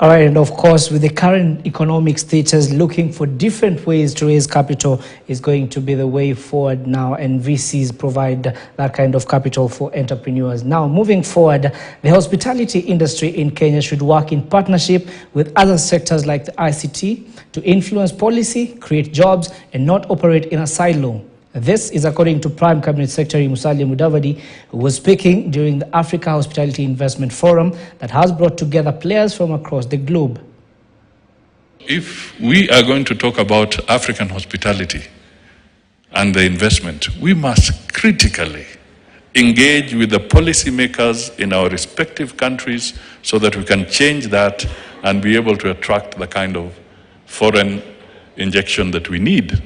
All right, and of course, with the current economic status, looking for different ways to raise capital is going to be the way forward now, and VCs provide that kind of capital for entrepreneurs. Now, moving forward, the hospitality industry in Kenya should work in partnership with other sectors like the ICT to influence policy, create jobs, and not operate in a silo. This is according to Prime Cabinet Secretary Musalia Mudavadi, who was speaking during the Africa Hospitality Investment Forum that has brought together players from across the globe. If we are going to talk about African hospitality and the investment, we must critically engage with the policymakers in our respective countries so that we can change that and be able to attract the kind of foreign injection that we need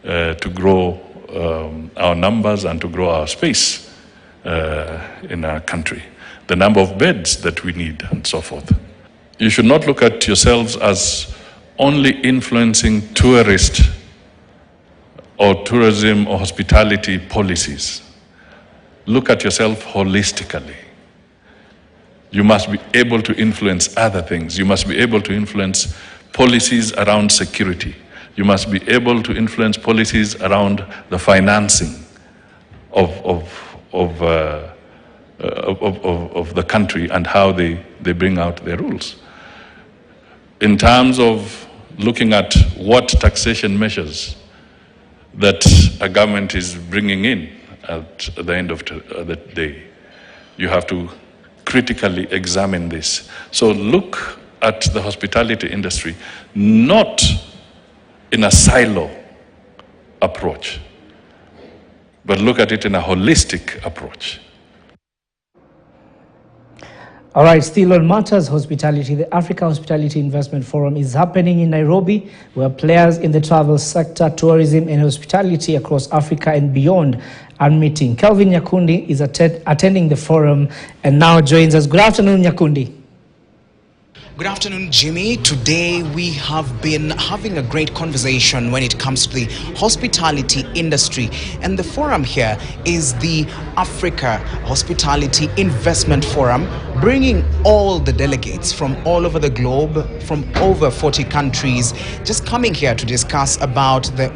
to grow our numbers and to grow our space in our country, the number of beds that we need and so forth. You should not look at yourselves as only influencing tourist or tourism or hospitality policies. Look at yourself holistically. You must be able to influence other things. You must be able to influence policies around security. You must be able to influence policies around the financing of the country and how they bring out their rules. In terms of looking at what taxation measures that a government is bringing in at the end of the day, you have to critically examine this. So look at the hospitality industry not in a silo approach, but look at it in a holistic approach. All right, still on matters hospitality, the Africa Hospitality Investment Forum is happening in Nairobi, where players in the travel sector, tourism and hospitality across Africa and beyond are meeting. Kelvin Nyakundi is attending the forum and now joins us. Good afternoon, Nyakundi. Good afternoon, Jimmy. Today we have been having a great conversation when it comes to the hospitality industry. And the forum here is the Africa Hospitality Investment Forum, bringing all the delegates from all over the globe, from over 40 countries, just coming here to discuss about the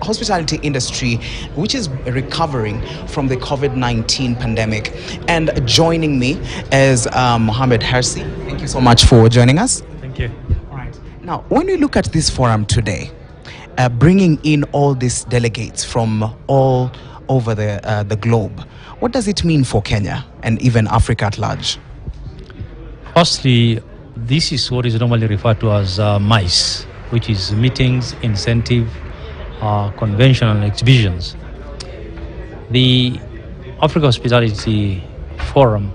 hospitality industry, which is recovering from the COVID-19 pandemic. And joining me is Mohamed Hersi. Thank you so much for joining us. Thank you. All right. Now, when we look at this forum today, bringing in all these delegates from all over the globe, what does it mean for Kenya and even Africa at large? Firstly, this is what is normally referred to as MICE, which is meetings, incentive, conventional exhibitions. The Africa Hospitality Forum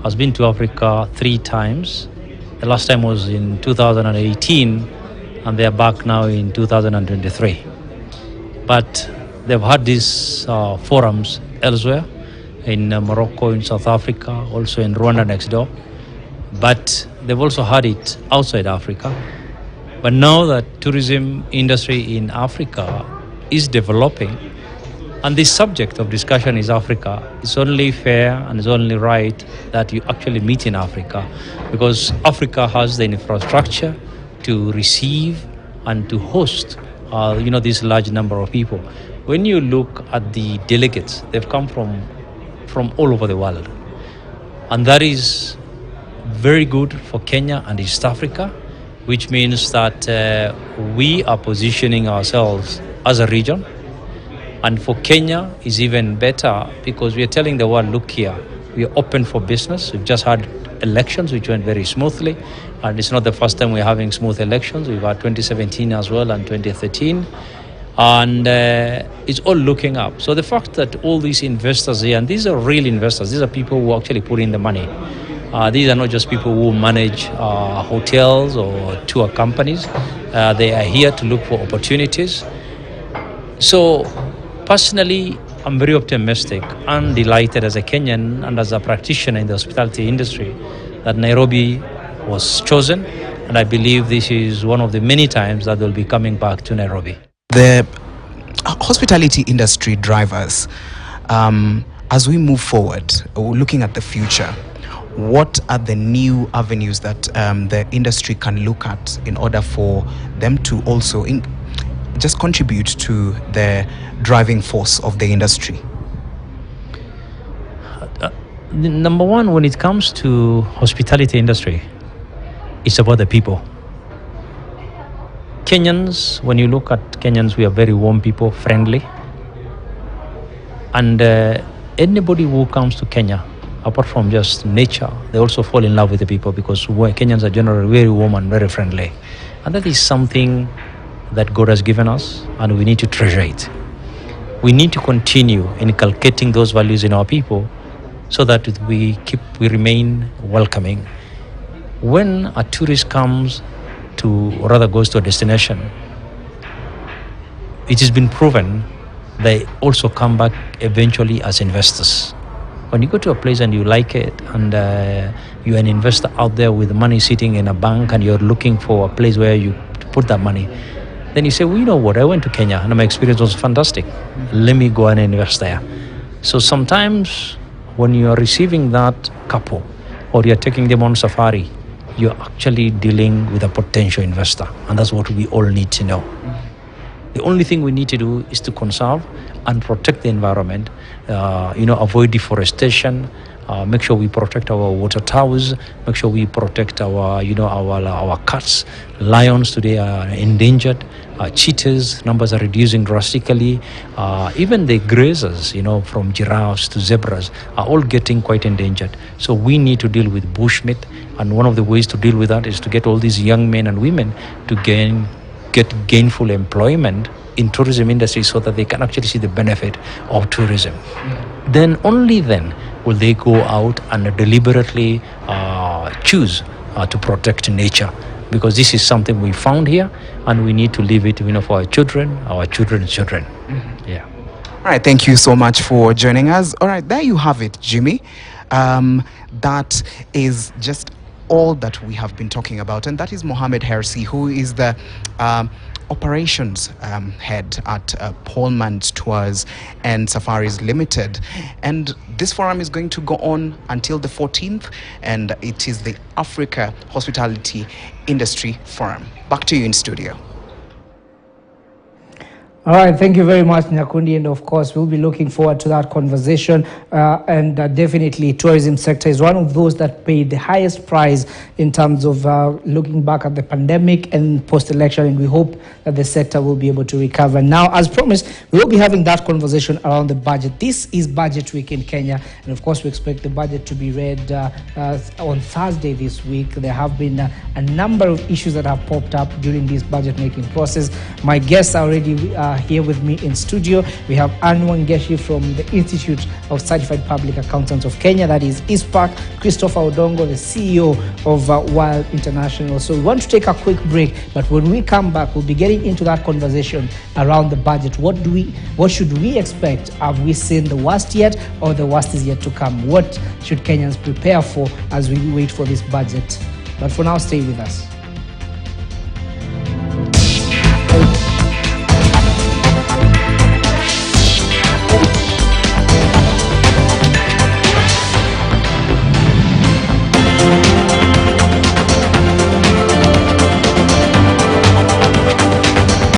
has been to Africa 3 times. The last time was in 2018, and they are back now in 2023. But they've had these forums elsewhere, in Morocco, in South Africa, also in Rwanda next door. But they've also had it outside Africa. But now that tourism industry in Africa is developing, and the subject of discussion is Africa, it's only fair and it's only right that you actually meet in Africa, because Africa has the infrastructure to receive and to host this large number of people. When you look at the delegates, they've come from all over the world. And that is very good for Kenya and East Africa, which means that we are positioning ourselves as a region. And for Kenya is even better, because we are telling the world, look here, we are open for business. We've just had elections which went very smoothly, and it's not the first time we're having smooth elections. We've had 2017 as well and 2013, and it's all looking up. So the fact that all these investors here, and these are real investors, these are people who actually put in the money. These are not just people who manage hotels or tour companies. They are here to look for opportunities. So personally, I'm very optimistic and delighted as a Kenyan and as a practitioner in the hospitality industry that Nairobi was chosen. And I believe this is one of the many times that they'll be coming back to Nairobi. The hospitality industry drivers, as we move forward, looking at the future, what are the new avenues that the industry can look at in order for them to also just contribute to the driving force of the industry? Number one, when it comes to hospitality industry, it's about the people. Kenyans, when you look at Kenyans, we are very warm people, friendly. And anybody who comes to Kenya, apart from just nature, they also fall in love with the people, because Kenyans are generally very warm and very friendly. And that is something that God has given us, and we need to treasure it. We need to continue inculcating those values in our people, so that we remain welcoming. When a tourist comes to, or rather goes to a destination, it has been proven they also come back eventually as investors. When you go to a place and you like it, and you're an investor out there with money sitting in a bank, and you're looking for a place where you put that money, then you say, well, you know what, I went to Kenya and my experience was fantastic. Let me go and invest there. So sometimes when you are receiving that couple, or you're taking them on safari, you're actually dealing with a potential investor. And that's what we all need to know. The only thing we need to do is to conserve and protect the environment, avoid deforestation, make sure we protect our water towers, make sure we protect our cats. Lions today are endangered. Cheetahs numbers are reducing drastically. Even the grazers, from giraffes to zebras, are all getting quite endangered. So we need to deal with bushmeat, and one of the ways to deal with that is to get all these young men and women to get gainful employment in tourism industry, so that they can actually see the benefit of tourism. Then only then will they go out and deliberately choose to protect nature, because this is something we found here, and we need to leave it for our children's children. Yeah. All right, thank you so much for joining us. All right, there you have it, Jimmy. That is just all that we have been talking about, and that is Mohamed Hersi, who is the operations head at Pullman's Tours and Safaris Limited. And this forum is going to go on until the 14th, and it is the Africa Hospitality Industry Forum. Back to you in studio. All right, thank you very much, Nyakundi, and of course we'll be looking forward to that conversation, and definitely tourism sector is one of those that paid the highest price in terms of looking back at the pandemic and post-election, and we hope that the sector will be able to recover. Now, as promised, we will be having that conversation around the budget. This is Budget Week in Kenya, and of course we expect the budget to be read on Thursday this week. There have been a number of issues that have popped up during this budget making process. My guests are already here with me in studio. We have Anne Wangeshi from the Institute of Certified Public Accountants of Kenya, that is ISPAC, Christopher Odongo, the CEO of Wild International. So we want to take a quick break, but when we come back, we'll be getting into that conversation around the budget. What should we expect? Have we seen the worst yet, or the worst is yet to come? What should Kenyans prepare for as we wait for this budget? But for now, stay with us.